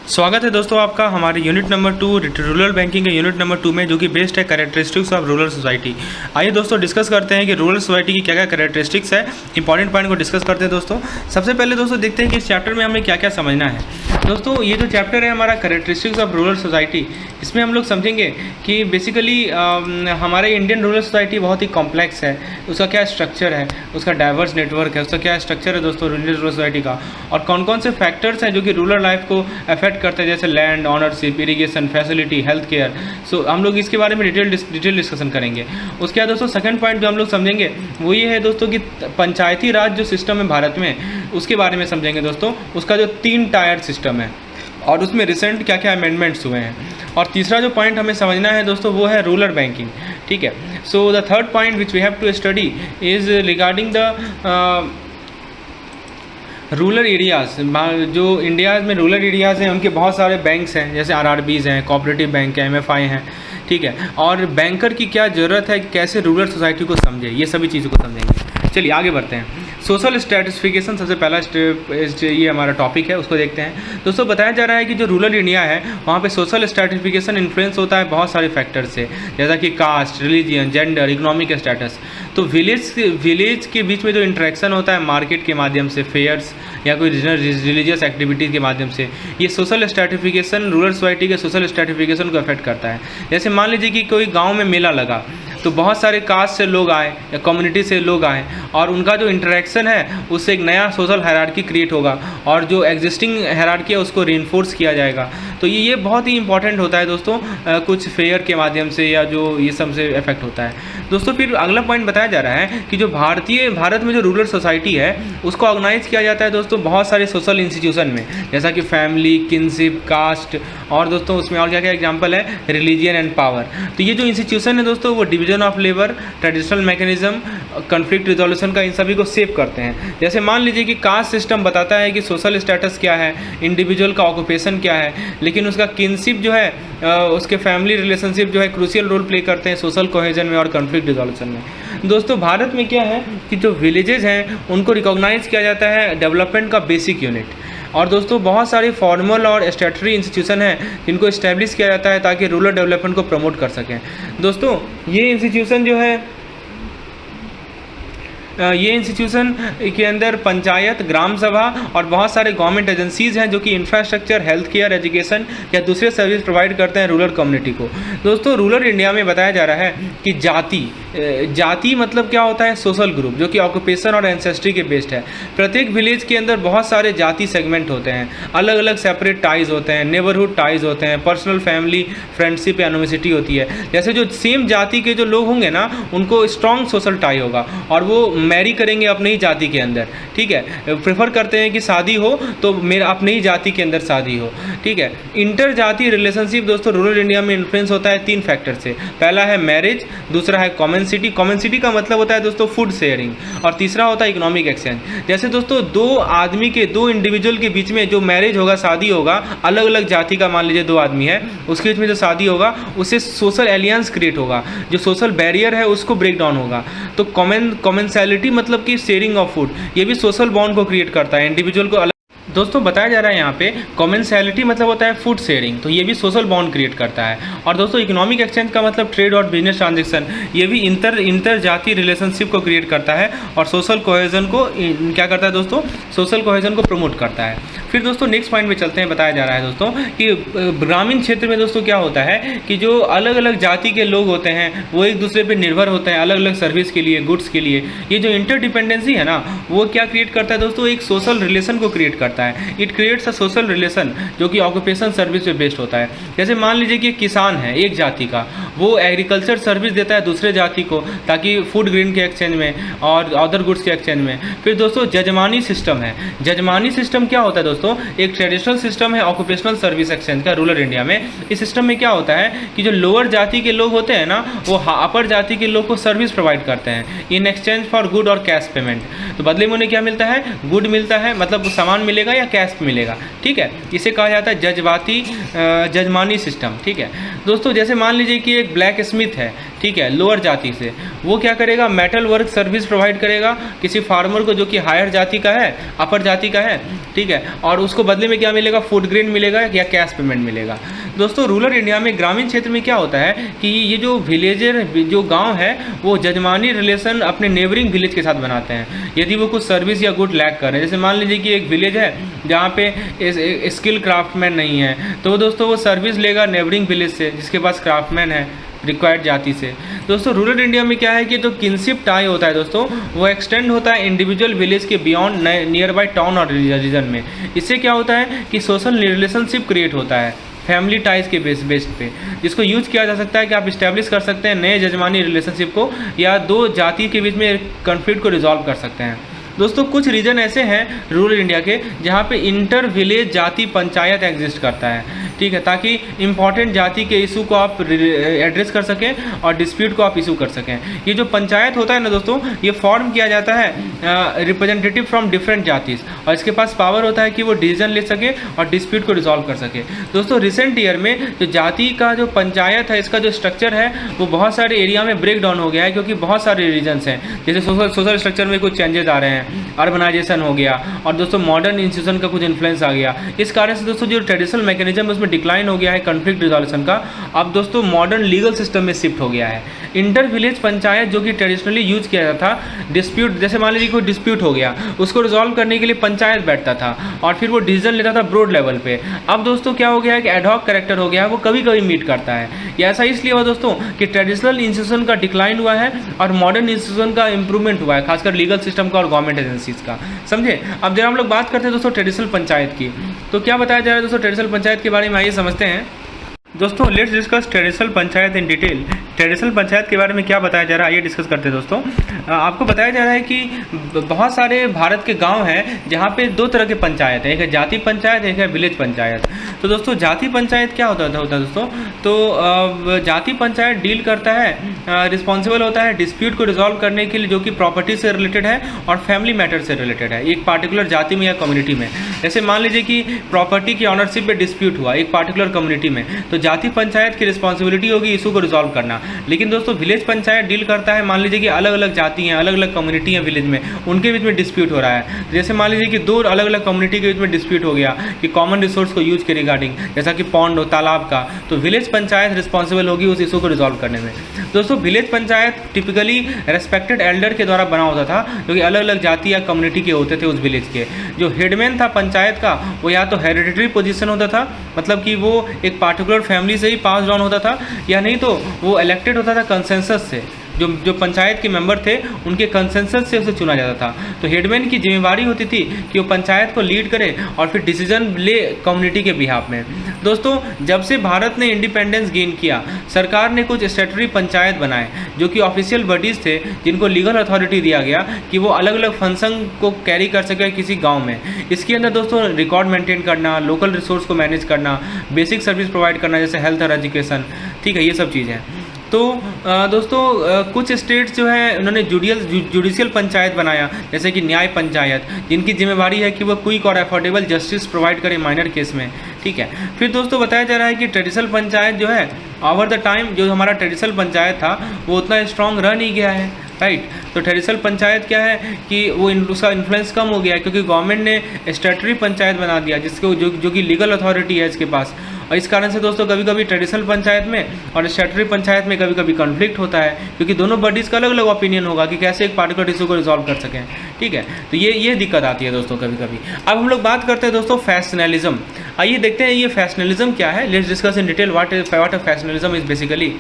स्वागत है दोस्तों आपका हमारे यूनिट नंबर 2 रूरल बैंकिंग के यूनिट नंबर 2 में, जो कि बेस्ड है कैरेक्टरिस्टिक्स ऑफ रूरल सोसाइटी। आइए दोस्तों डिस्कस करते हैं कि रूरल सोसाइटी की क्या क्या कैरेक्टरिस्टिक्स है। इंपॉर्टेंट पॉइंट को डिस्कस करते हैं दोस्तों। सबसे पहले दोस्तों देखते हैं कि इस चैप्टर में हमें क्या क्या समझना है। दोस्तों ये जो चैप्टर है हमारा कैरेक्टरिस्टिक्स ऑफ रूरल सोसाइटी, इसमें हम लोग समझेंगे कि बेसिकली हमारे इंडियन रूरल सोसाइटी बहुत ही कॉम्प्लेक्स है। उसका क्या स्ट्रक्चर है, उसका डाइवर्स नेटवर्क है, उसका क्या स्ट्रक्चर है दोस्तों इंडियन रूरल सोसाइटी का, और कौन कौन से फैक्टर्स हैं जो कि रूरल लाइफ को अफेक्ट करते हैं, जैसे land ownership, irrigation, facility, health care. So हम लोग इसके बारे में डिटेल डिस्कशन करेंगे। उसके बाद दोस्तों सेकंड पॉइंट जो हम लोग समझेंगे वो ये है दोस्तों कि पंचायती राज जो सिस्टम है भारत में, उसके बारे में समझेंगे दोस्तों। उसका जो 3 टायर सिस्टम है और उसमें रिसेंट क्या क्या अमेंडमेंट्स हुए हैं। और तीसरा जो पॉइंट हमें समझना है दोस्तों वो है रूरल बैंकिंग। ठीक है, so the third point which we have to study is regarding the rural areas. जो इंडिया में रूरल एरियाज़ हैं उनके बहुत सारे बैंक्स हैं, जैसे आरआरबीज़ हैं, कोऑपरेटिव बैंक है, एमएफआई हैं। ठीक है, और बैंकर की क्या ज़रूरत है, कैसे रूरल सोसाइटी को समझे, ये सभी चीज़ों को समझेंगे। चलिए आगे बढ़ते हैं। सोशल स्ट्रैटिफिकेशन सबसे पहला ये हमारा टॉपिक है, उसको देखते हैं। दोस्तों बताया जा रहा है कि जो रूरल इंडिया है वहाँ पे सोशल स्ट्रैटिफिकेशन इन्फ्लुएंस होता है बहुत सारे फैक्टर्स से, जैसा कि caste, religion, gender, economic status. तो विलेज के बीच में जो इंटरेक्शन होता है मार्केट के माध्यम से, फेयर्स या कोई रीजनल रिलीजियस एक्टिविटीज़ के माध्यम से, ये सोशल स्ट्रैटिफिकेशन रूरल सोसाइटी के सोशल स्ट्रैटिफिकेशन को अफेक्ट करता है। जैसे मान लीजिए कि कोई गांव में मेला लगा तो बहुत सारे कास्ट से लोग आए या कम्युनिटी से लोग आए, और उनका जो इंटरेक्शन है उससे एक नया सोशल हायरार्की क्रिएट होगा, और जो एग्जिस्टिंग हायरार्की है उसको रीइंफोर्स किया जाएगा। तो ये बहुत ही इंपॉर्टेंट होता है दोस्तों, कुछ फेयर के माध्यम से या जो ये सब से इफेक्ट होता है दोस्तों। फिर अगला पॉइंट बताया जा रहा है कि जो भारत में जो रूरल सोसाइटी है उसको ऑर्गेनाइज किया जाता है दोस्तों बहुत सारे सोशल इंस्टीट्यूशन में, जैसा कि फैमिली, किनशिप, कास्ट, और दोस्तों उसमें और क्या क्या एग्जांपल है, रिलीजियन एंड पावर। तो ये जो इंस्टीट्यूशन है दोस्तों वो division of labour, traditional mechanism, conflict resolution का इन सभी को सेव करते हैं। जैसे मान लीजिए कि कास्ट सिस्टम बताता है कि सोशल स्टेटस क्या है, इंडिविजुअल का ऑक्यूपेशन क्या है, लेकिन उसका किनशिप जो है, उसके फैमिली रिलेशनशिप जो है क्रूशियल रोल प्ले करते हैं सोशल कोहेजन में और कॉन्फ्लिक्ट रिजोल्यूशन में। दोस्तों भारत में क्या है कि जो विलेजेस हैं उनको रिकॉग्नाइज किया जाता है डेवलपमेंट का बेसिक यूनिट। और दोस्तों बहुत सारे फॉर्मल और स्टैट्यूटरी इंस्टीट्यूशन हैं जिनको इस्टेब्लिश किया जाता है ताकि रूरल डेवलपमेंट को प्रमोट कर सकें। दोस्तों ये इंस्टीट्यूशन जो है, ये इंस्टीट्यूशन के अंदर पंचायत, ग्राम सभा और बहुत सारे गवर्नमेंट एजेंसीज़ हैं जो कि इंफ्रास्ट्रक्चर, हेल्थ केयर, एजुकेशन या दूसरे सर्विस प्रोवाइड करते हैं रूरल कम्युनिटी को। दोस्तों रूरल इंडिया में बताया जा रहा है कि जाति मतलब क्या होता है, सोशल ग्रुप, जो कि ऑक्यूपेशन और एंसेस्ट्री के बेस्ड है। प्रत्येक विलेज के अंदर बहुत सारे जाति सेगमेंट होते हैं, अलग अलग सेपरेट टाइज होते हैं, नेबरहुड टाइज होते हैं, पर्सनल फैमिली फ्रेंडशिप या एनिवर्सिटी होती है। जैसे जो सेम जाति के जो लोग होंगे ना उनको स्ट्रॉन्ग सोशल टाई होगा और वो मैरी करेंगे अपनी ही जाति के अंदर। ठीक है, प्रेफर करते हैं कि शादी हो तो मेरा अपनी ही जाति के अंदर शादी हो। ठीक है, इंटर जाति रिलेशनशिप दोस्तों रूरल इंडिया में इन्फ्लुएंस होता है 3 फैक्टर से। पहला है मैरिज, दूसरा है कॉमन सिटी का मतलब होता है दोस्तों फूड शेयरिंग, और तीसरा होता है इकोनॉमिक एक्सचेंज। जैसे दोस्तों 2 इंडिविजुअल के बीच में जो मैरिज होगा, शादी होगा, अलग अलग जाति का मान लीजिए 2 आदमी है, उसके बीच में जो शादी होगा उससे सोशल एलियंस क्रिएट होगा, जो सोशल बैरियर है उसको ब्रेक डाउन होगा। तो कॉमेंसैलिटी मतलब कि शेयरिंग ऑफ फूड, ये भी सोशल बॉन्ड को क्रिएट करता है, इंडिविजुअल को। दोस्तों बताया जा रहा है यहाँ पे कॉमेंसैलिटी मतलब होता है फूड शेयरिंग, तो ये भी सोशल बॉन्ड क्रिएट करता है। और दोस्तों इकोनॉमिक एक्सचेंज का मतलब ट्रेड और बिजनेस ट्रांजैक्शन, ये भी इंटर जाति रिलेशनशिप को क्रिएट करता है और सोशल कोहेजन को क्या करता है दोस्तों, सोशल कोहेजन को प्रमोट करता है। फिर दोस्तों नेक्स्ट पॉइंट में चलते हैं। बताया जा रहा है दोस्तों कि ग्रामीण क्षेत्र में दोस्तों क्या होता है कि जो अलग अलग जाति के लोग होते हैं वो एक दूसरे पर निर्भर होते हैं अलग अलग सर्विस के लिए, गुड्स के लिए। ये जो इंटरडिपेंडेंसी है ना वो क्या क्रिएट करता है दोस्तों, एक सोशल रिलेशन को क्रिएट करता है। It creates a social relation जो कि ऑक्यूपेशन सर्विस पे बेस्ड होता है। जैसे मान लीजिए कि किसान है एक जाति का, वो एग्रीकल्चर सर्विस देता है दूसरे जाति को ताकि फूड ग्रेन के एक्सचेंज में और अदर गुड्स के एक्सचेंज में। फिर दोस्तों जजमानी सिस्टम है। जजमानी सिस्टम क्या होता है दोस्तों, एक ट्रेडिशनल सिस्टम है ऑक्यूपेशनल सर्विस एक्सचेंज का रूरल इंडिया में। इस सिस्टम में क्या होता है कि जो लोअर जाति के लोग होते हैं ना वो अपर जाति के लोग को सर्विस प्रोवाइड करते हैं इन एक्सचेंज फॉर गुड और कैश पेमेंट। तो बदले में उन्हें क्या मिलता है, गुड मिलता है, मतलब सामान मिलेगा या कैश पे मिलेगा। ठीक है, इसे कहा जाता है जजमानी सिस्टम। ठीक है दोस्तों, जैसे मान लीजिए कि एक ब्लैक स्मिथ है, ठीक है, लोअर जाति से, वो क्या करेगा, मेटल वर्क सर्विस प्रोवाइड करेगा किसी फार्मर को जो कि हायर जाति का है, अपर जाति का है। ठीक है, और उसको बदले में क्या मिलेगा, फूड ग्रेन मिलेगा या कैश पेमेंट मिलेगा। दोस्तों रूरल इंडिया में, ग्रामीण क्षेत्र में क्या होता है कि ये जो विलेजर, जो गांव है, वो जजमानी रिलेशन अपने नेबरिंग विलेज के साथ बनाते हैं यदि वो कुछ सर्विस या गुड लैक कर रहे हैं। जैसे मान लीजिए कि एक विलेज है जहाँ पे स्किल क्राफ्टमैन नहीं है, तो दोस्तों वो सर्विस लेगा नेबरिंग विलेज से जिसके पास क्राफ्टमैन है रिक्वायर्ड जाति से। दोस्तों रूरल इंडिया में क्या है कि जो किनशिप टाई होता है दोस्तों, वो एक्सटेंड होता है इंडिविजुअल विलेज के बियॉन्ड नियर बाई टाउन और रीजन में। इससे क्या होता है कि सोशल रिलेशनशिप क्रिएट होता है फैमिली टाइज के बेस पे, जिसको यूज किया जा सकता है कि आप इस्टेब्लिश कर सकते हैं नए जजमानी रिलेशनशिप को, या दो जाति के बीच में कॉन्फ्लिक्ट को रिजॉल्व कर सकते हैं। दोस्तों कुछ रीजन ऐसे हैं रूरल इंडिया के जहाँ पे इंटर विलेज जाति पंचायत एग्जिस्ट करता है। ठीक है, ताकि इंपॉर्टेंट जाति के इशू को आप एड्रेस कर सकें और डिस्प्यूट को आप इशू कर सकें। ये जो पंचायत होता है ना दोस्तों, ये फॉर्म किया जाता है रिप्रेजेंटेटिव फ्रॉम डिफरेंट जातिस, और इसके पास पावर होता है कि वो डिसीजन ले सके और डिस्प्यूट को रिजॉल्व कर सके। दोस्तों रिसेंट ईयर में जो जाति का जो पंचायत है, इसका जो स्ट्रक्चर है वो बहुत सारे एरिया में ब्रेक डाउन हो गया है, क्योंकि बहुत सारे रीजन्स हैं। जैसे सोशल स्ट्रक्चर में कुछ चेंजेस आ रहे हैं, अर्बनाइजेशन हो गया, और दोस्तों मॉडर्न इंस्टीट्यूशन का कुछ इन्फ्लुएंस आ गया। इस कारण से दोस्तों जो ट्रेडिशनल मैकेनिज्म उसमें डिक्लाइन हो गया है कॉन्फ्लिक्ट रिजोल्यूशन का, अब दोस्तों मॉडर्न लीगल सिस्टम में शिफ्ट हो गया है। इंटर विलेज पंचायत जो कि ट्रेडिशनली यूज किया जाता था, डिस्प्यूट, जैसे मान लीजिए कोई डिस्प्यूट हो गया, उसको रिजॉल्व करने के लिए पंचायत बैठता था और फिर वो डिसीजन लेता था ब्रॉड लेवल पे। अब दोस्तों क्या हो गया है कि एडहॉक कैरेक्टर हो गया है, वो कभी कभी मीट करता है। ये ऐसा इसलिए हुआ दोस्तों कि ट्रेडिशनल इंस्टीट्यूशन का डिक्लाइन हुआ है और मॉडर्न इंस्टीट्यूशन का इंप्रूवमेंट हुआ है, खासकर लीगल सिस्टम का और गवर्नमेंट एजेंसीज का। समझे? अब जब हम लोग बात करते हैं दोस्तों ट्रेडिशनल पंचायत की, तो क्या बताया जा रहा है दोस्तों ट्रेडिशनल पंचायत के बारे में, आइए समझते हैं। दोस्तों let's discuss traditional panchayat in detail. Traditional panchayat के बारे में क्या बताया जा रहा है, आइए डिस्कस करते हैं दोस्तों। आपको बताया जा रहा है कि बहुत सारे भारत के गांव हैं जहां पे दो तरह के पंचायत है, एक है जाति पंचायत, एक है विलेज पंचायत। तो दोस्तों जाति पंचायत क्या होता है दोस्तों, तो जाति पंचायत डील करता है, रिस्पॉन्सिबल होता है डिस्प्यूट को रिजॉल्व करने के लिए, जो कि प्रॉपर्टी से रिलेटेड है और फैमिली मैटर से रिलेटेड है एक पार्टिकुलर जाति में या कम्युनिटी में। जैसे मान लीजिए कि प्रॉपर्टी की ऑनरशिप पे डिस्प्यूट हुआ एक पार्टिकुलर कम्युनिटी में, तो जाति पंचायत की रिस्पॉन्सिबिलिटी होगी इशू को रिजॉल्व करना। लेकिन दोस्तों विलेज पंचायत डील करता है, मान लीजिए कि अलग अलग जाति हैं, अलग अलग कम्युनिटी हैं विलेज में, उनके बीच में डिस्प्यूट हो रहा है। जैसे मान लीजिए कि दो अलग अलग कम्युनिटी के बीच में डिस्प्यूट हो गया कि कॉमन रिसोर्स को यूज के रिगार्डिंग, जैसा कि पॉन्ड हो, तालाब का, तो विलेज पंचायत रिस्पॉन्सिबल होगी उस इशू को रिजॉल्व करने में। दोस्तों village panchayat typically respected Elder के द्वारा बना होता था, जो कि अलग अलग जाति या कम्युनिटी के होते थे उस विलेज के। जो हेडमैन था पंचायत का, वो या तो हेरिडिटरी पोजीशन होता था, मतलब कि वो एक पार्टिकुलर फैमिली से ही पास डाउन होता था, या नहीं तो वो इलेक्टेड होता था कंसेंसस से, जो पंचायत के मेंबर थे उनके कंसेंसस से उसे चुना जाता था। तो हेडमैन की जिम्मेवारी होती थी कि वो पंचायत को लीड करे और फिर डिसीजन ले कम्युनिटी के बिहाफ में। दोस्तों जब से भारत ने इंडिपेंडेंस गेन किया, सरकार ने कुछ स्टैट्यूटरी पंचायत बनाए जो कि ऑफिशियल बॉडीज़ थे, जिनको लीगल अथॉरिटी दिया गया कि वो अलग अलग फंक्शन को कैरी कर सके किसी गाँव में। इसके अंदर दोस्तों रिकॉर्ड मेंटेन करना, लोकल रिसोर्स को मैनेज करना, बेसिक सर्विस प्रोवाइड करना जैसे हेल्थ और एजुकेशन, ठीक है, ये सब चीज़ें। तो दोस्तों कुछ स्टेट्स जो है उन्होंने जुडिशियल पंचायत बनाया, जैसे कि न्याय पंचायत, जिनकी जिम्मेवारी है कि वो क्विक और अफोर्डेबल जस्टिस प्रोवाइड करें माइनर केस में। ठीक है, फिर दोस्तों बताया जा रहा है कि ट्रेडिशनल पंचायत जो है ओवर द टाइम, जो हमारा ट्रेडिशनल पंचायत था वो उतना स्ट्रॉन्ग रह नहीं गया है, राइट। तो ट्रेडिशनल पंचायत क्या है कि वो उसका इन्फ्लुएंस कम हो गया है, क्योंकि गवर्नमेंट ने स्टैट्यूटरी पंचायत बना दिया जिसको जो कि लीगल अथॉरिटी है इसके पास। और इस कारण से दोस्तों कभी कभी ट्रेडिशनल पंचायत में और स्टैट्यूटरी पंचायत में कभी कभी कॉन्फ्लिक्ट होता है, क्योंकि दोनों बॉडीज़ का अलग अलग ओपिनियन होगा कि कैसे एक पार्टिकुलर इशू को रिजॉल्व कर सकें। ठीक है, तो ये दिक्कत आती है दोस्तों कभी कभी। अब हम लोग बात करते हैं दोस्तों फैशनलिज्म। आइए देखते हैं ये फैशनलिज्म क्या है। Let's discuss in detail what a functionalism is basically.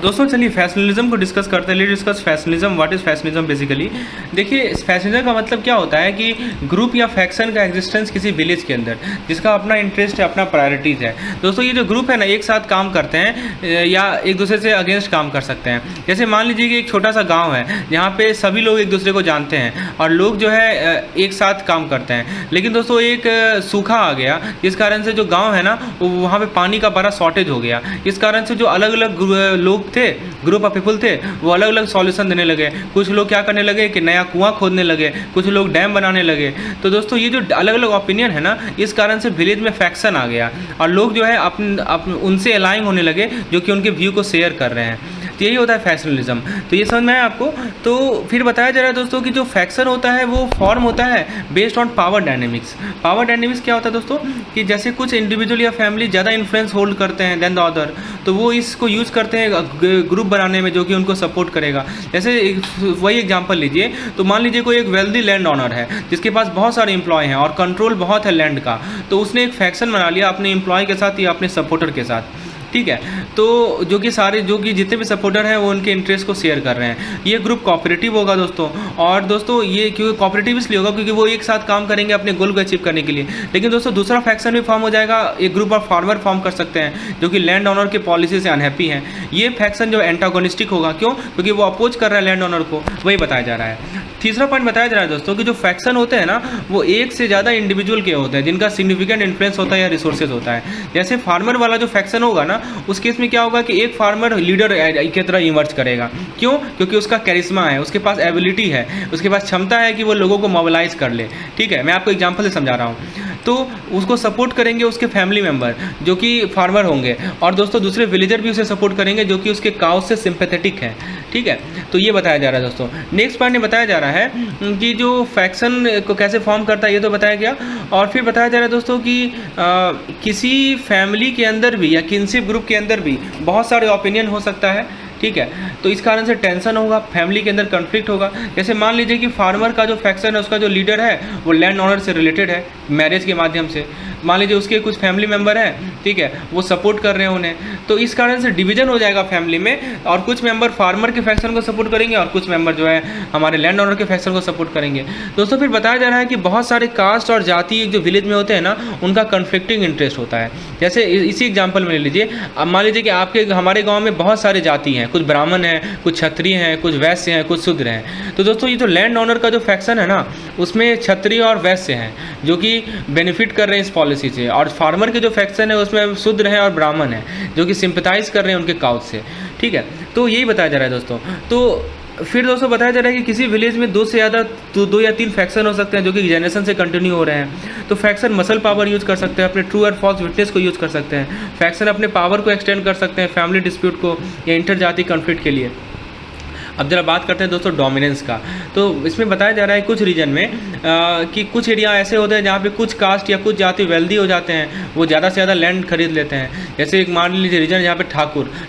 दोस्तों चलिए फैशनलिज्म को डिस्कस करते हैं। Let's discuss functionalism. What is functionalism basically. देखिए फैशनलिज्म का मतलब क्या होता है कि ग्रुप या फैक्शन का एग्जिस्टेंस किसी विलेज के अंदर, जिसका अपना इंटरेस्ट है, अपना प्रायोरिटीज़ है। दोस्तों ये जो ग्रुप है ना, एक साथ काम करते हैं या एक दूसरे से अगेंस्ट काम कर सकते हैं। जैसे मान लीजिए कि एक छोटा सा गाँव है जहाँ पे सभी लोग एक दूसरे को जानते हैं और लोग जो है एक साथ काम करते हैं। लेकिन दोस्तों एक सूखा आ गया, जिस कारण से जो गाँव है ना वहाँ पर पानी का बड़ा शॉर्टेज हो गया। इस कारण से जो अलग अलग लोग थे, ग्रुप ऑफ पीपल थे, वो अलग अलग सॉल्यूशन देने लगे। कुछ लोग क्या करने लगे कि नया कुआं खोदने लगे, कुछ लोग डैम बनाने लगे। तो दोस्तों ये जो अलग अलग ओपिनियन है ना, इस कारण से विलेज में फैक्शन आ गया और लोग जो है अपने उनसे अलाइन होने लगे जो कि उनके व्यू को शेयर कर रहे हैं। तो यही होता है फैक्शनलिज्म। तो ये समझ में आया आपको। तो फिर बताया जा रहा है दोस्तों कि जो फैक्शन होता है वो फॉर्म होता है based on power dynamics. Power dynamics क्या होता है दोस्तों कि जैसे कुछ इंडिविजुअल या फैमिली ज़्यादा इन्फ्लुएंस होल्ड करते हैं देन द अदर, तो वो इसको यूज़ करते हैं ग्रुप बनाने में जो कि उनको सपोर्ट करेगा। जैसे वही एग्जांपल लीजिए, तो मान लीजिए कोई एक वेल्दी लैंड ऑनर है जिसके पास बहुत सारे एम्प्लॉय हैं और कंट्रोल बहुत है लैंड का, तो उसने एक फैक्शन बना लिया अपने एम्प्लॉय के साथ या अपने सपोर्टर के साथ, ठीक है। तो जो कि जितने भी सपोर्टर हैं वो उनके इंटरेस्ट को शेयर कर रहे हैं। ये ग्रुप कोऑपरेटिव होगा दोस्तों। और दोस्तों ये क्योंकि कोऑपरेटिव इसलिए होगा क्योंकि वो एक साथ काम करेंगे अपने गोल को अचीव करने के लिए। लेकिन दोस्तों दूसरा फैक्शन भी फॉर्म हो जाएगा, एक ग्रुप ऑफ फार्मर फॉर्म कर सकते हैं जो कि लैंड ऑनर के पॉलिसी से अनहैप्पी हैं। ये फैक्शन जो एंटागोनिस्टिक होगा, क्यों? क्योंकि वो अपोज कर रहा है लैंड ऑनर को, वही बताया जा रहा है। तीसरा पॉइंट बताया जा रहा है दोस्तों कि जो फैक्शन होते हैं ना, वो एक से ज़्यादा इंडिविजुअल के होते हैं जिनका सिग्निफिकेंट इन्फ्लुएंस होता है या रिसोर्सेज होता है। जैसे फार्मर वाला जो फैक्शन होगा ना, उस केस में क्या होगा कि एक फार्मर लीडर की तरह इमर्ज करेगा। क्यों? क्योंकि उसका कैरिश्मा है, उसके पास एबिलिटी है, उसके पास क्षमता है कि वो लोगों को मोबिलाइज कर ले, ठीक है। मैं आपको एग्जांपल से समझा रहा हूँ। तो उसको सपोर्ट करेंगे उसके फैमिली मेम्बर जो कि फार्मर होंगे, और दोस्तों दूसरे विलेजर भी उसे सपोर्ट करेंगे जो कि उसके काउज से सिंपैथेटिक है, ठीक है। तो ये बताया जा रहा है दोस्तों। नेक्स्ट पॉइंट में बताया जा रहा है कि जो फैक्शन को कैसे फॉर्म करता है, ये तो बताया गया। और फिर बताया जा रहा है दोस्तों कि किसी फैमिली के अंदर भी या किनशिप ग्रुप के अंदर भी बहुत सारे ओपिनियन हो सकता है, ठीक है। तो इस कारण से टेंशन होगा, फैमिली के अंदर कॉन्फ्लिक्ट होगा। जैसे मान लीजिए कि फार्मर का जो फैक्शन है, उसका जो लीडर है वो लैंड ऑनर से रिलेटेड है मैरिज के माध्यम से। मान लीजिए उसके कुछ फैमिली मेंबर हैं, ठीक है, वो सपोर्ट कर रहे हैं उन्हें, तो इस कारण से डिवीजन हो जाएगा फैमिली में, और कुछ मेंबर फार्मर के फैक्शन को सपोर्ट करेंगे और कुछ मेंबर जो है हमारे लैंड ऑनर के फैक्शन को सपोर्ट करेंगे। दोस्तों फिर बताया जा रहा है कि बहुत सारे कास्ट और जाति जो विलेज में होते हैं ना, उनका कन्फ्लिक्टिंग इंटरेस्ट होता है। जैसे इसी एग्जाम्पल में ले लीजिए, अब मान लीजिए कि हमारे गाँव में बहुत सारे जाति हैं, कुछ ब्राह्मण हैं, कुछ क्षत्रिय हैं, कुछ वैश्य हैं, कुछ शूद्र हैं। तो दोस्तों ये जो लैंड ऑनर का जो फैक्शन है ना, उसमें क्षत्रिय और वैश्य हैं जो कि बेनिफिट कर रहे हैं इस पॉलिसी से, और फार्मर के जो फैक्शन है उसमें शूद्र हैं और ब्राह्मण हैं जो कि सिंपैथाइज कर रहे हैं उनके काउज से, ठीक है। तो यही बताया जा रहा है दोस्तों। तो फिर दोस्तों बताया जा रहा है कि किसी विलेज में दो या तीन फैक्शन हो सकते हैं जो कि जनरेशन से कंटिन्यू हो रहे हैं। तो फैक्शन मसल पावर यूज़ कर सकते हैं, अपने ट्रू और फॉल्स विटनेस को यूज़ कर सकते हैं। फैक्शन अपने पावर को एक्सटेंड कर सकते हैं फैमिली डिस्प्यूट को या इंटर जाति कॉन्फ्लिक्ट के लिए। अब जरा बात करते हैं दोस्तों डोमिनेंस का। तो इसमें बताया जा रहा है कुछ रीजन में कि कुछ एरिया ऐसे होते हैं जहाँ पे कुछ कास्ट या कुछ जाति वेल्दी हो जाते हैं, वो ज़्यादा से ज़्यादा लैंड खरीद लेते हैं। जैसे एक मान लीजिए रीजन जहाँ पे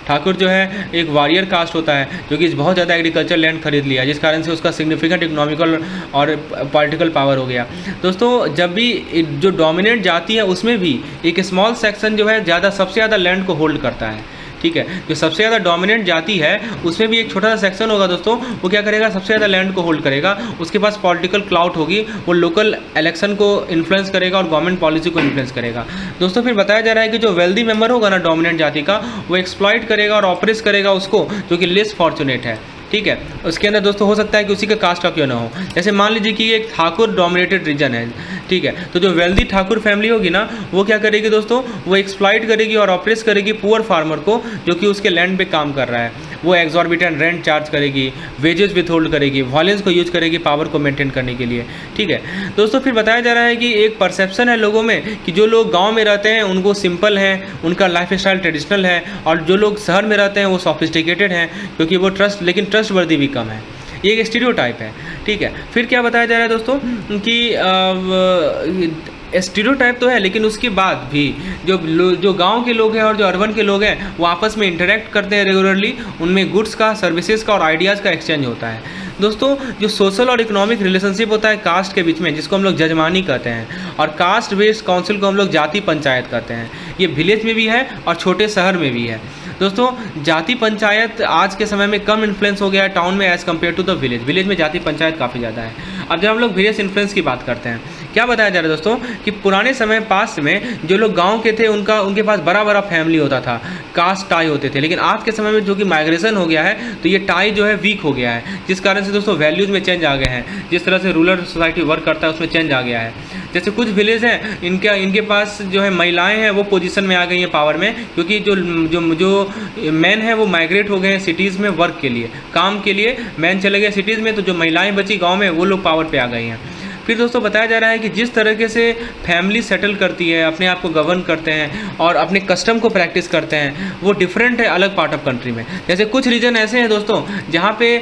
ठाकुर जो है एक वॉरियर कास्ट होता है जो कि बहुत ज़्यादा एग्रीकल्चर लैंड खरीद लिया, जिस कारण से उसका सिग्निफिकेंट इकोनॉमिकल और पॉलिटिकल पावर हो गया। दोस्तों जब भी जो डोमिनेंट जाति है उसमें भी एक स्मॉल सेक्शन जो है सबसे ज़्यादा लैंड को होल्ड करता है, ठीक है। जो सबसे ज़्यादा डोमिनेंट जाति है उसमें भी एक छोटा सा सेक्शन होगा दोस्तों, वो क्या करेगा, सबसे ज़्यादा लैंड को होल्ड करेगा, उसके पास पॉलिटिकल क्लाउट होगी, वो लोकल इलेक्शन को इन्फ्लुएंस करेगा और गवर्नमेंट पॉलिसी को इन्फ्लुएंस करेगा। दोस्तों फिर बताया जा रहा है कि जो वेल्दी मेंबर होगा ना डोमिनेंट जाति का, वो एक्सप्लॉइट करेगा और ऑपरेस करेगा उसको जो कि लेस फॉर्चुनेट है, ठीक है। उसके अंदर दोस्तों हो सकता है कि उसी का कास्ट का क्यों ना हो। जैसे मान लीजिए कि एक ठाकुर डोमिनेटेड रीजन है, ठीक है, तो जो वेल्दी ठाकुर फैमिली होगी ना, वो क्या करेगी दोस्तों, वो एक्सप्लॉइट करेगी और ऑपरेस करेगी पुअर फार्मर को जो कि उसके लैंड पे काम कर रहा है। वो एग्जॉर्बिटेंट रेंट चार्ज करेगी, वेजेस विथहोल्ड करेगी, वॉयलेंस को यूज करेगी पावर को मेंटेन करने के लिए, ठीक है। दोस्तों फिर बताया जा रहा है कि एक परसेप्शन है लोगों में कि जो लोग गाँव में रहते हैं उनको सिंपल हैं, उनका लाइफ स्टाइल ट्रेडिशनल है, और जो लोग शहर में रहते हैं वो सोफिस्टिकेटेड हैं क्योंकि वो ट्रस्टवर्दी भी कम है। ये एक स्टीरियोटाइप है, ठीक है। फिर क्या बताया जा रहा है दोस्तों कि स्टीरियोटाइप तो है, लेकिन उसके बाद भी जो गांव के लोग हैं और जो अर्बन के लोग हैं वो आपस में इंटरेक्ट करते हैं रेगुलरली, उनमें गुड्स का, सर्विसेज का और आइडियाज़ का एक्सचेंज होता है। दोस्तों जो सोशल और इकोनॉमिक रिलेशनशिप होता है कास्ट के बीच में, जिसको हम लोग जजमानी कहते हैं, और कास्ट बेस्ड काउंसिल को हम लोग जाति पंचायत कहते हैं, ये विलेज में भी है और छोटे शहर में भी है। दोस्तों जाति पंचायत आज के समय में कम इन्फ्लुएंस हो गया है टाउन में as compared to the village. Village में जाति पंचायत काफ़ी ज़्यादा है। अब जब हम लोग विलेज इन्फ्लुएंस की बात करते हैं, क्या बताया जा रहा है दोस्तों कि पुराने समय पास्ट में जो लोग गांव के थे उनके पास बड़ा बड़ा फैमिली होता था, कास्ट टाई होते थे, लेकिन आज के समय में जो कि माइग्रेशन हो गया है तो ये टाई जो है वीक हो गया है, जिस कारण से दोस्तों वैल्यूज़ में चेंज आ गए हैं, जिस तरह से रूरल सोसाइटी वर्क करता है उसमें चेंज आ गया है। जैसे कुछ विलेज हैं इनके पास जो है महिलाएं हैं वो पोजीशन में आ गई हैं पावर में, क्योंकि जो मैन है वो माइग्रेट हो गए हैं सिटीज़ में वर्क के लिए, काम के लिए मैन चले गए सिटीज़ में, तो जो महिलाएं बची गांव में वो लोग पावर पे आ गई हैं। फिर दोस्तों बताया जा रहा है कि जिस तरीके से फैमिली सेटल करती है, अपने आप को गवर्न करते हैं और अपने कस्टम को प्रैक्टिस करते हैं, वो डिफरेंट है अलग पार्ट ऑफ कंट्री में। जैसे कुछ रीजन ऐसे हैं दोस्तों जहाँ पे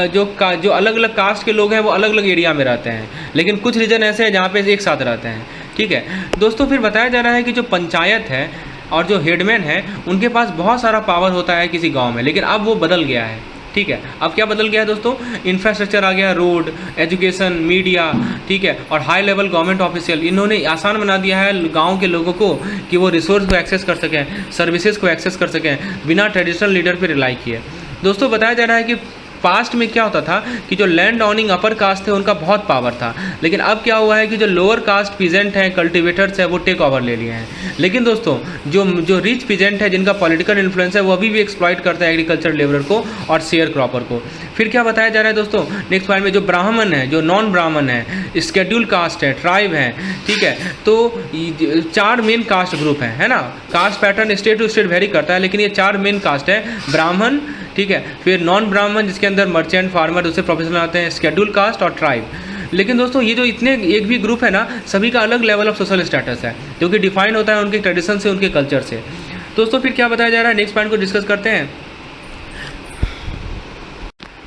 जो अलग अलग कास्ट के लोग हैं वो अलग अलग एरिया में रहते हैं, लेकिन कुछ रीजन ऐसे हैं जहाँ पे एक साथ रहते हैं। ठीक है दोस्तों, फिर बताया जा रहा है कि जो पंचायत है और जो हेडमैन है उनके पास बहुत सारा पावर होता है किसी गाँव में, लेकिन अब वो बदल गया है। ठीक है, अब क्या बदल गया है दोस्तों, इंफ्रास्ट्रक्चर आ गया, रोड, एजुकेशन, मीडिया, ठीक है, और हाई लेवल गवर्नमेंट ऑफिशियल, इन्होंने आसान बना दिया है गांव के लोगों को कि वो रिसोर्स को एक्सेस कर सकें, सर्विसेज को एक्सेस कर सकें बिना ट्रेडिशनल लीडर पे रिलाई किए। दोस्तों बताया जा रहा है कि पास्ट में क्या होता था कि जो लैंड ऑनिंग अपर कास्ट थे उनका बहुत पावर था, लेकिन अब क्या हुआ है कि जो लोअर कास्ट पीजेंट हैं, कल्टिवेटर्स हैं, वो टेक ओवर ले लिए हैं। लेकिन दोस्तों जो रिच पीजेंट है जिनका पॉलिटिकल इन्फ्लुएंस है वो अभी भी एक्सप्लॉइट करते हैं एग्रीकल्चर लेबर को और शेयर क्रॉपर को। फिर क्या बताया जा रहा है दोस्तों नेक्स्ट पॉइंट में, जो ब्राह्मण है, जो नॉन ब्राह्मण है, स्केड्यूल कास्ट है, ट्राइब है, ठीक है, तो 4 मेन कास्ट ग्रुप हैं, है ना। Caste pattern state to state vary करता है, लेकिन ये 4 मेन कास्ट है, ब्राह्मण, ठीक है, फिर नॉन ब्राह्मण जिसके अंदर मर्चेंट, फार्मर, दूसरे प्रोफेशनल आते हैं, शेड्यूल कास्ट और ट्राइब। लेकिन दोस्तों ये जो इतने एक भी ग्रुप है ना, सभी का अलग लेवल ऑफ सोशल स्टेटस है जो कि डिफाइन होता है उनके ट्रेडिशन से, उनके कल्चर से। दोस्तों फिर क्या बताया जा रहा है, नेक्स्ट पॉइंट को डिस्कस करते हैं।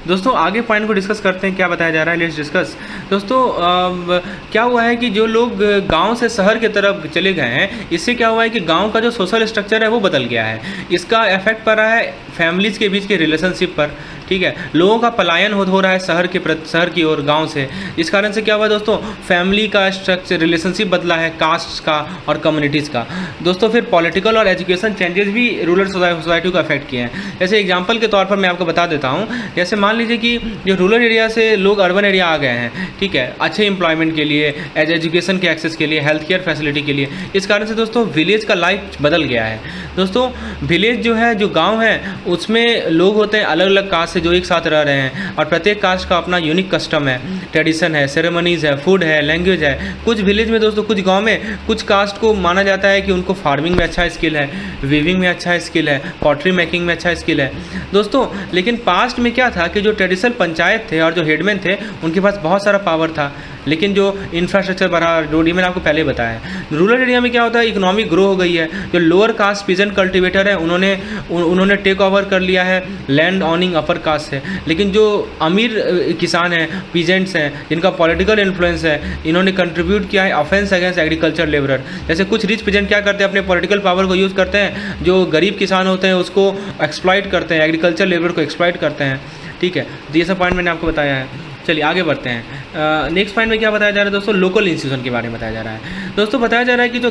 दोस्तों आगे पॉइंट को डिस्कस करते हैं, क्या बताया जा रहा है, लेट्स डिस्कस। दोस्तों क्या हुआ है कि जो लोग गांव से शहर की तरफ चले गए हैं, इससे क्या हुआ है कि गांव का जो सोशल स्ट्रक्चर है वो बदल गया है। इसका इफेक्ट पड़ रहा है फैमिलीज़ के बीच के रिलेशनशिप पर, ठीक है, लोगों का पलायन हो रहा है शहर की ओर गांव से। इस कारण से क्या हुआ दोस्तों, फैमिली का स्ट्रक्चर, रिलेशनशिप बदला है, कास्ट का और कम्युनिटीज़ का। दोस्तों फिर पॉलिटिकल और एजुकेशन चेंजेस भी रूरल सोसाइटी को अफेक्ट किए हैं। जैसे एग्जांपल के तौर पर मैं आपको बता देता हूँ, जैसे मान लीजिए कि जो रूरल एरिया से लोग अर्बन एरिया आ गए हैं, ठीक है, अच्छे एम्प्लॉयमेंट के लिए, एजुकेशन के एक्सेस के लिए, हेल्थ केयर फैसिलिटी के लिए। इस कारण से दोस्तों विलेज का लाइफ बदल गया है। दोस्तों विलेज जो है, जो गाँव है, उसमें लोग होते हैं अलग अलग कास्ट से जो एक साथ रह रहे हैं, और प्रत्येक कास्ट का अपना यूनिक कस्टम है, ट्रेडिशन है, सेरेमनीज़ है, फूड है, लैंग्वेज है। कुछ विलेज में दोस्तों, कुछ गांव में कुछ कास्ट को माना जाता है कि उनको फार्मिंग में अच्छा स्किल है, वीविंग में अच्छा स्किल है, पॉटरी मेकिंग में अच्छा स्किल है दोस्तों। लेकिन पास्ट में क्या था कि जो ट्रेडिशनल पंचायत थे और जो हेडमैन थे उनके पास बहुत सारा पावर था, लेकिन जो इंफ्रास्ट्रक्चर बढ़ा, रोड, मैंने आपको पहले बताया। रूरल एरिया में क्या होता है, इकोनॉमी ग्रो हो गई है, जो लोअर कास्ट पीजेंट कल्टिवेटर है उन्होंने टेक ओवर कर लिया है लैंड ऑनिंग अपर कास्ट है। लेकिन जो अमीर किसान हैं, पीजेंट्स हैं, जिनका पॉलिटिकल इन्फ्लुएंस है, इन्होंने कंट्रीब्यूट किया है ऑफेंस अगेंस्ट एग्रीकल्चर लेबरर। जैसे कुछ रिच पीजेंट क्या करते हैं, अपने पॉलिटिकल पावर को यूज़ करते हैं, जो गरीब किसान होते हैं उसको एक्सप्लॉइट करते हैं, एग्रीकल्चर लेबर को एक्सप्लॉइट करते हैं, ठीक है। तो ये सब पॉइंट मैंने आपको बताया है। चलिए आगे बढ़ते हैं। नेक्स्ट पॉइंट में क्या बताया जा रहा है दोस्तों, लोकल इंस्टीट्यूशन के बारे में बताया जा रहा है। दोस्तों बताया जा रहा है कि जो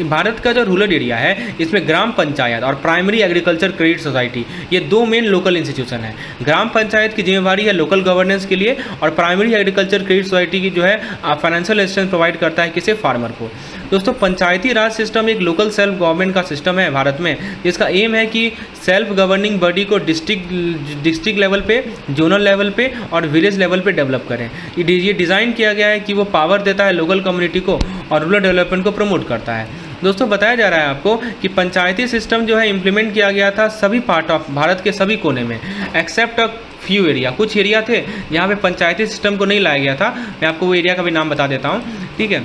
भारत का जो रूरल एरिया है, इसमें ग्राम पंचायत और प्राइमरी एग्रीकल्चर क्रेडिट सोसाइटी, ये 2 मेन लोकल इंस्टीट्यूशन है। ग्राम पंचायत की जिम्मेवारी है लोकल गवर्नेंस के लिए, और प्राइमरी एग्रीकल्चर क्रेडिट सोसाइटी की जो है फाइनेंशियल असिस्टेंस प्रोवाइड करता है किसे, फार्मर को। दोस्तों पंचायती राज सिस्टम एक लोकल सेल्फ गवर्नमेंट का सिस्टम है भारत में, जिसका एम है कि सेल्फ गवर्निंग बॉडी को डिस्ट्रिक्ट लेवल पे, जोनल लेवल पे और विलेज लेवल पे डेवलप करें। ये डिज़ाइन किया गया है कि वो पावर देता है लोकल कम्युनिटी को और रूरल डेवलपमेंट को प्रमोट करता है। दोस्तों बताया जा रहा है आपको कि पंचायती सिस्टम जो है इम्प्लीमेंट किया गया था सभी पार्ट ऑफ भारत के सभी कोने में, एक्सेप्ट अ फ्यू एरिया। कुछ एरिया थे जहाँ पे पंचायती सिस्टम को नहीं लाया गया था, मैं आपको वो एरिया का भी नाम बता देता हूँ, ठीक है।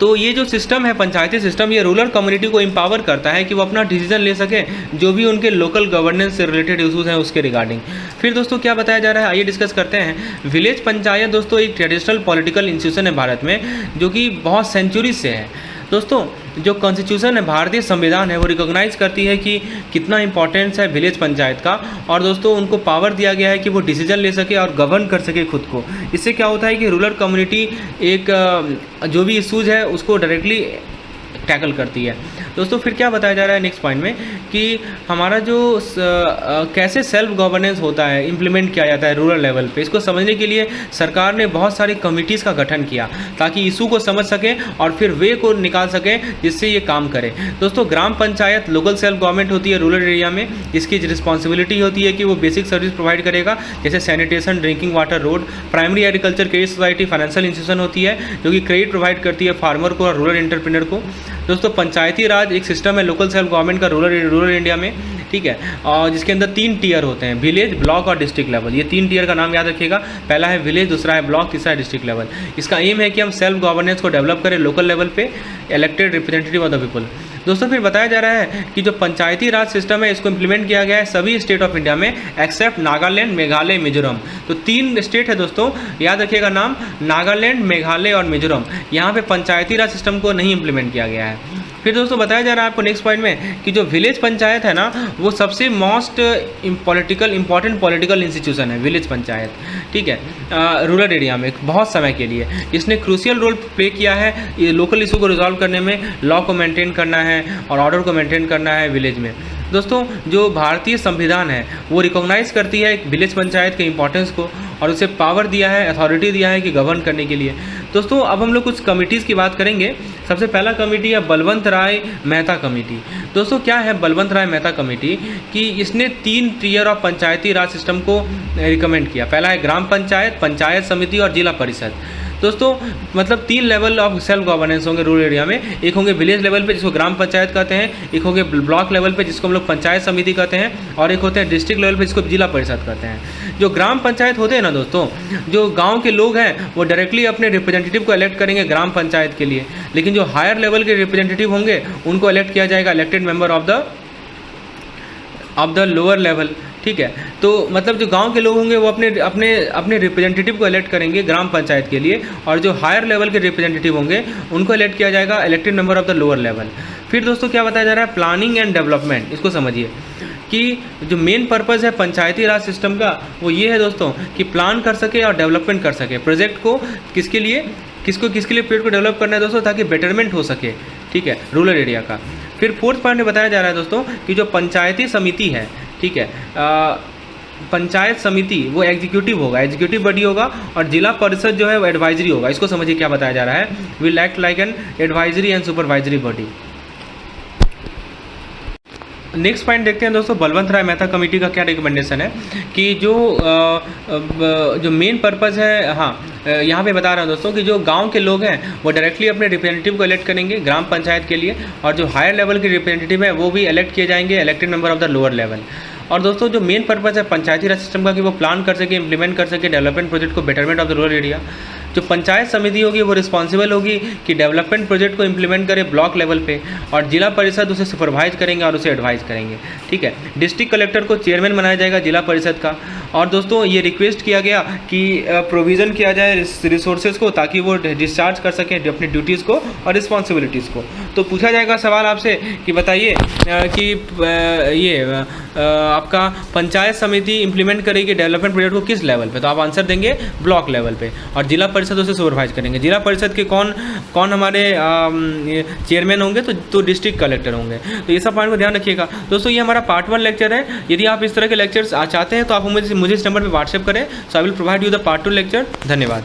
तो ये जो सिस्टम है पंचायती सिस्टम, ये रूरल कम्युनिटी को एम्पावर करता है कि वो अपना डिसीजन ले सके जो भी उनके लोकल गवर्नेंस से रिलेटेड इशूज़ हैं उसके रिगार्डिंग। फिर दोस्तों क्या बताया जा रहा है, आइए डिस्कस करते हैं। विलेज पंचायत दोस्तों एक ट्रेडिशनल पॉलिटिकल इंस्टीट्यूशन है भारत में, जो कि बहुत सेंचुरी से है। दोस्तों जो कॉन्स्टिट्यूशन है, भारतीय संविधान है, वो रिकॉग्नाइज करती है कि कितना इंपॉर्टेंस है विलेज पंचायत का, और दोस्तों उनको पावर दिया गया है कि वो डिसीजन ले सके और गवर्न कर सके खुद को। इससे क्या होता है कि रूरल कम्युनिटी एक जो भी इशूज़ है उसको डायरेक्टली टैकल करती है। दोस्तों फिर क्या बताया जा रहा है नेक्स्ट पॉइंट में कि हमारा जो कैसे सेल्फ गवर्नेंस होता है, इम्प्लीमेंट किया जाता है रूरल लेवल पे, इसको समझने के लिए सरकार ने बहुत सारी कमिटीज़ का गठन किया ताकि इशू को समझ सकें और फिर वे को निकाल सकें जिससे ये काम करे। दोस्तों ग्राम पंचायत लोकल सेल्फ गवर्नमेंट होती है रूरल एरिया में, इसकी रिस्पॉन्सिबिलिटी होती है कि वो बेसिक सर्विस प्रोवाइड करेगा, जैसे sanitation, drinking water, road. Primary agriculture credit society financial institution होती है जो कि क्रेडिट प्रोवाइड करती है फार्मर को और रूरल एंटरप्रेन्योर को। दोस्तों पंचायती राज एक सिस्टम है लोकल सेल्फ गवर्नमेंट का रूरल इंडिया में, ठीक है, और जिसके अंदर 3 टियर होते हैं, विलेज, ब्लॉक और डिस्ट्रिक्ट लेवल। ये 3 टियर का नाम याद रखिएगा, पहला है विलेज, दूसरा है ब्लॉक, तीसरा है डिस्ट्रिक्ट लेवल। इसका एम है कि हम सेल्फ गवर्नेंस को डेवलप करें लोकल लेवल पे, elected representative of the people. दोस्तों फिर बताया जा रहा है कि जो पंचायती राज सिस्टम है इसको इम्प्लीमेंट किया गया है सभी स्टेट ऑफ इंडिया में एक्सेप्ट नागालैंड, मेघालय, मिजोरम। तो 3 स्टेट है दोस्तों, याद रखिएगा नाम, नागालैंड, मेघालय और मिजोरम। यहाँ पे पंचायती राज सिस्टम को नहीं इम्प्लीमेंट किया गया है। फिर दोस्तों बताया जा रहा है आपको नेक्स्ट पॉइंट में कि जो विलेज पंचायत है ना, वो सबसे मोस्ट इंपॉर्टेंट पॉलिटिकल इंस्टीट्यूशन है विलेज पंचायत, ठीक है, रूरल एरिया में बहुत समय के लिए इसने क्रूशियल रोल प्ले किया है ये लोकल इशू को रिजॉल्व करने में, लॉ को मेंटेन करना है और ऑर्डर को मेंटेन करना है विलेज में। दोस्तों जो भारतीय संविधान है वो रिकॉग्नाइज करती है विलेज पंचायत के इंपॉर्टेंस को और उसे पावर दिया है, अथॉरिटी दिया है कि गवर्न करने के लिए। दोस्तों अब हम लोग कुछ कमिटीज़ की बात करेंगे। सबसे पहला कमेटी है बलवंत राय मेहता कमेटी। दोस्तों क्या है बलवंत राय मेहता कमेटी कि इसने 3 tier of panchayati raj system को रिकमेंड किया। पहला है ग्राम पंचायत, पंचायत समिति और जिला परिषद। दोस्तों मतलब 3 लेवल ऑफ सेल्फ गवर्नेंस होंगे रूरल एरिया में। एक होंगे विलेज लेवल पे जिसको ग्राम पंचायत कहते हैं, एक होंगे ब्लॉक लेवल पे जिसको हम लोग पंचायत समिति कहते हैं, और एक होते हैं डिस्ट्रिक्ट लेवल पे जिसको जिला परिषद कहते हैं। जो ग्राम पंचायत होते हैं ना दोस्तों, जो गाँव के लोग हैं वो डायरेक्टली अपने रिप्रेजेंटेटिव को इलेक्ट करेंगे ग्राम पंचायत के लिए, लेकिन जो हायर लेवल के रिप्रेजेंटेटिव होंगे उनको इलेक्ट किया जाएगा elected member of the lower level, ठीक है। तो मतलब जो गांव के लोग होंगे वो अपने रिप्रेजेंटेटिव को इलेक्ट करेंगे ग्राम पंचायत के लिए, और जो हायर लेवल के रिप्रेजेंटेटिव होंगे उनको इलेक्ट किया जाएगा elected member of the lower level. फिर दोस्तों क्या बताया जा रहा है प्लानिंग एंड डेवलपमेंट। इसको समझिए कि जो मेन पर्पज़ है पंचायती राज सिस्टम का वो ये है दोस्तों कि प्लान कर सके और डेवलपमेंट कर सके प्रोजेक्ट को। किसके लिए प्रोजेक्ट को डेवलप करना है दोस्तों, ताकि बेटरमेंट हो सके, ठीक है, रूरल एरिया का। फिर 4th पॉइंट में बताया जा रहा है दोस्तों कि जो पंचायती समिति है, ठीक है, पंचायत समिति वो एग्जीक्यूटिव होगा, एग्जीक्यूटिव बॉडी होगा, और जिला परिषद जो है वो एडवाइजरी होगा। इसको समझिए क्या बताया जा रहा है, will act like an advisory and supervisory body. Next point देखते हैं दोस्तों बलवंत राय मेहता कमेटी का क्या रिकमेंडेशन है कि जो मेन पर्पज़ है, हाँ यहाँ पे बता रहा हूँ दोस्तों कि जो गांव के लोग हैं वो डायरेक्टली अपने रिप्रेजेंटेटिव को इलेक्ट करेंगे ग्राम पंचायत के लिए, और जो हायर लेवल के रिप्रेजेंटेटिव है वो भी इलेक्ट किए जाएंगे elected member of the lower level. और दोस्तों जो मेन पर्पज़ है पंचायती राज सिस्टम का कि वो प्लान कर सके, इंप्लीमेंट कर सके डेवलपमेंट प्रोजेक्ट को, betterment of the rural area. जो पंचायत समिति होगी वो रिस्पॉन्सिबल होगी कि डेवलपमेंट प्रोजेक्ट को इंप्लीमेंट करे ब्लॉक लेवल पे, और जिला परिषद उसे सुपरवाइज करेंगे और उसे एडवाइज करेंगे, ठीक है। डिस्ट्रिक्ट कलेक्टर को चेयरमैन बनाया जाएगा जिला परिषद का। और दोस्तों ये रिक्वेस्ट किया गया कि प्रोविज़न किया जाए रिसोर्सेज को ताकि वो डिस्चार्ज कर सकें अपनी ड्यूटीज़ को और रिस्पॉन्सिबिलिटीज़ को। तो पूछा जाएगा सवाल आपसे कि बताइए कि ये आपका पंचायत समिति इंप्लीमेंट करेगी डेवलपमेंट प्रोजेक्ट को किस लेवल पे, तो आप आंसर देंगे ब्लॉक लेवल पे, और जिला परिषद उसे सुपरवाइज करेंगे। जिला परिषद के कौन हमारे चेयरमैन होंगे, तो डिस्ट्रिक्ट कलेक्टर होंगे। तो ये सब पॉइंट को ध्यान रखिएगा दोस्तों। ये हमारा पार्ट 1 लेक्चर है। यदि आप इस तरह के लेक्चर्स चाहते हैं तो आप मुझे इस नंबर पर व्हाट्सएप करें, so I will provide you the part 2 lecture. धन्यवाद।